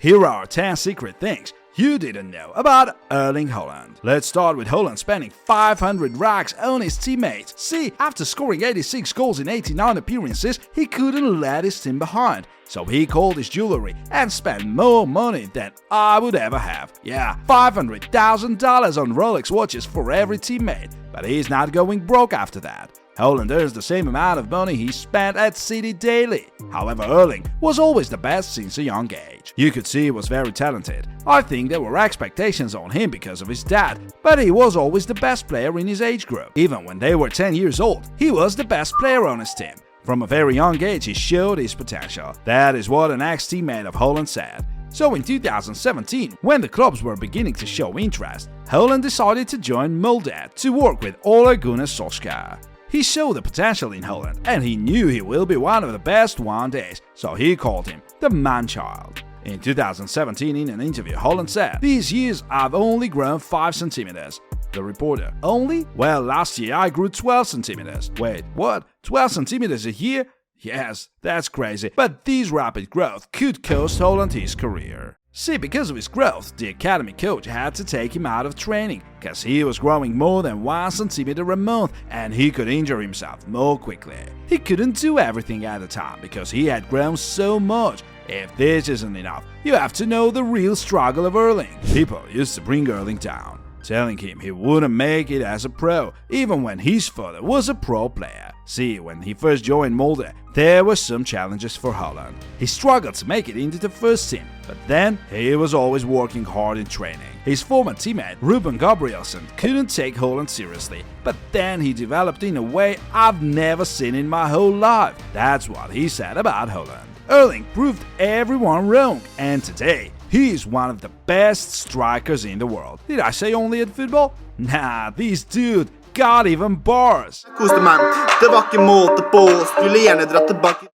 Here are 10 secret things you didn't know about Erling Haaland. Let's start with Haaland spending 500 racks on his teammates. See, after scoring 86 goals in 89 appearances, he couldn't let his team behind. So he called his jewelry and spent more money than I would ever have. Yeah, $500,000 on Rolex watches for every teammate. But he's not going broke after that. Haaland earns the same amount of money he spent at City daily. However, Erling was always the best since a young age. You could see he was very talented. I think there were expectations on him because of his dad, but he was always the best player in his age group. Even when they were 10 years old, he was the best player on his team. From a very young age, he showed his potential. That is what an ex-teammate of Haaland said. So in 2017, when the clubs were beginning to show interest, Haaland decided to join Molde to work with Ole Gunnar Solskjaer. He saw the potential in Haaland and he knew he will be one of the best one day, so he called him the man-child. In 2017, in an interview, Haaland said, "These years I've only grown 5 centimeters. The reporter, "Only? Well, last year I grew 12 centimeters. Wait, what? 12 centimeters a year? Yes, that's crazy, but this rapid growth could cost Haaland his career." See, because of his growth, the academy coach had to take him out of training, because he was growing more than 1 centimeter a month and he could injure himself more quickly. He couldn't do everything at the time because he had grown so much. If this isn't enough, you have to know the real struggle of Erling. People used to bring Erling down, telling him he wouldn't make it as a pro, even when his father was a pro player. See, when he first joined Molde, there were some challenges for Haaland. He struggled to make it into the first team, but then he was always working hard in training. His former teammate, Ruben Gabrielsen, couldn't take Haaland seriously, but then he developed in a way I've never seen in my whole life. That's what he said about Haaland. Erling proved everyone wrong, and today, he is one of the best strikers in the world. Did I say only at football? Nah, this dude got even bars.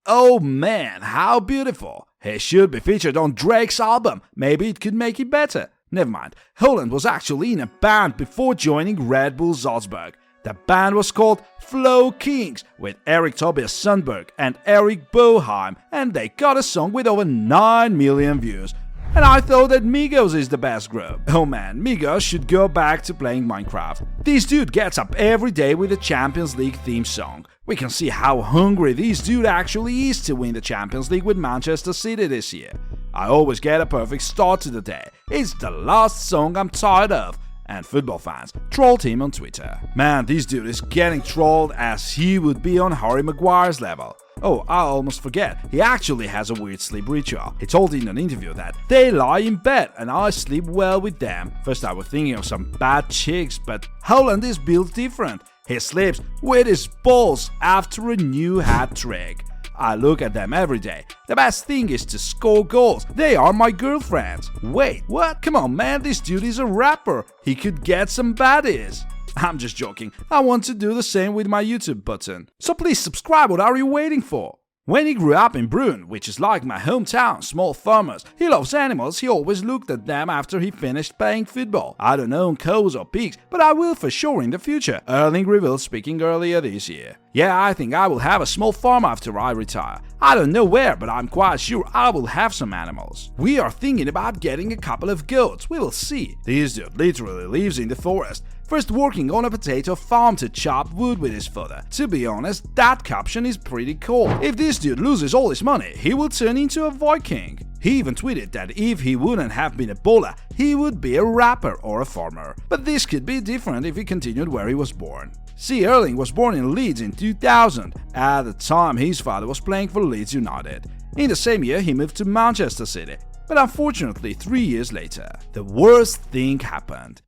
Oh man, how beautiful. He should be featured on Drake's album. Maybe it could make it better. Never mind. Haaland was actually in a band before joining Red Bull Salzburg. The band was called Flow Kings, with Erik Tobias Sundberg and Erik Boheim, and they got a song with over 9 million views. And I thought that Migos is the best group. Oh man, Migos should go back to playing Minecraft. This dude gets up every day with a Champions League theme song. We can see how hungry this dude actually is to win the Champions League with Manchester City this year. I always get a perfect start to the day. It's the last song I'm tired of. And football fans trolled him on Twitter. Man, this dude is getting trolled as he would be on Harry Maguire's level. Oh, I almost forget, he actually has a weird sleep ritual. He told in an interview that they lie in bed and I sleep well with them. First I was thinking of some bad chicks, but Haaland is built different. He sleeps with his balls after a new hat trick. I look at them every day. The best thing is to score goals. They are my girlfriends. Wait, what? Come on man, this dude is a rapper. He could get some baddies. I'm just joking. I want to do the same with my YouTube button. So please subscribe, what are you waiting for? When he grew up in Brunn, which is like my hometown, small farmers, he loves animals, he always looked at them after he finished playing football. I don't own cows or pigs, but I will for sure in the future, Erling revealed speaking earlier this year. Yeah, I think I will have a small farm after I retire. I don't know where, but I'm quite sure I will have some animals. We are thinking about getting a couple of goats, we will see. This dude literally lives in the forest. First working on a potato farm to chop wood with his father. To be honest, that caption is pretty cool. If this dude loses all his money, he will turn into a Viking. He even tweeted that if he wouldn't have been a bowler, he would be a rapper or a farmer. But this could be different if he continued where he was born. See, Erling was born in Leeds in 2000. At the time, his father was playing for Leeds United. In the same year, he moved to Manchester City. But unfortunately, 3 years later, the worst thing happened.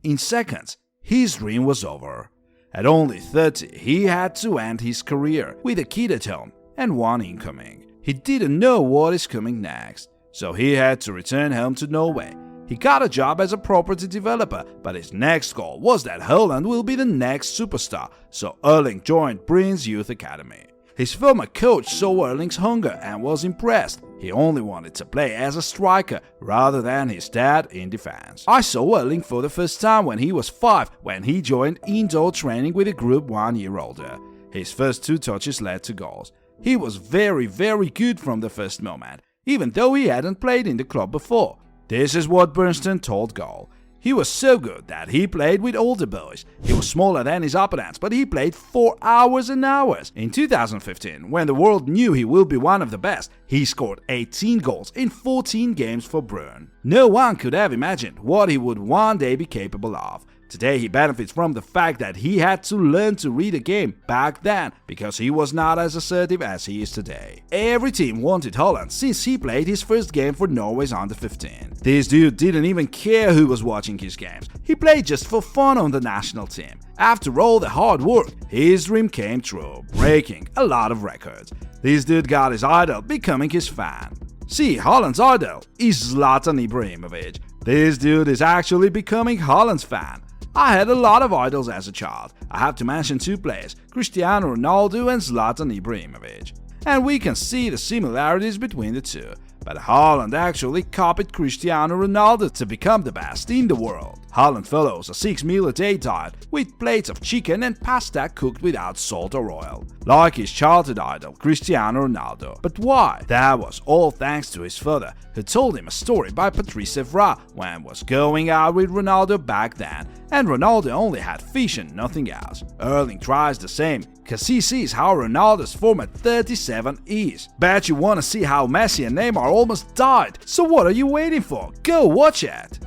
In seconds, his dream was over. At only 30, he had to end his career with a kid at home and one incoming. He didn't know what is coming next, so he had to return home to Norway. He got a job as a property developer, but his next goal was that Haaland will be the next superstar, so Erling joined Brunn's youth academy. His former coach saw Erling's hunger and was impressed. He only wanted to play as a striker rather than his dad in defense. I saw Erling for the first time when he was 5, when he joined indoor training with a group 1 year older. His first 2 touches led to goals. He was very good from the first moment, even though he hadn't played in the club before. This is what Bernstein told Goal. He was so good that he played with older boys. He was smaller than his opponents, but he played for hours and hours. In 2015, when the world knew he will be one of the best, he scored 18 goals in 14 games for Brøndby. No one could have imagined what he would one day be capable of. Today he benefits from the fact that he had to learn to read a game back then because he was not as assertive as he is today. Every team wanted Haaland since he played his first game for Norway's under-15. This dude didn't even care who was watching his games. He played just for fun on the national team. After all the hard work, his dream came true, breaking a lot of records. This dude got his idol becoming his fan. See, Haaland's idol is Zlatan Ibrahimovic. This dude is actually becoming Haaland's fan. I had a lot of idols as a child. I have to mention two players, Cristiano Ronaldo and Zlatan Ibrahimovic. And we can see the similarities between the two. But Haaland actually copied Cristiano Ronaldo to become the best in the world. Haaland follows a 6 meal a day diet with plates of chicken and pasta cooked without salt or oil, like his childhood idol Cristiano Ronaldo. But why? That was all thanks to his father, who told him a story by Patrice Evra when was going out with Ronaldo back then, and Ronaldo only had fish and nothing else. Erling tries the same, cause he sees how Ronaldo's form at 37 is. Bet you wanna see how Messi and Neymar almost died, so what are you waiting for? Go watch it!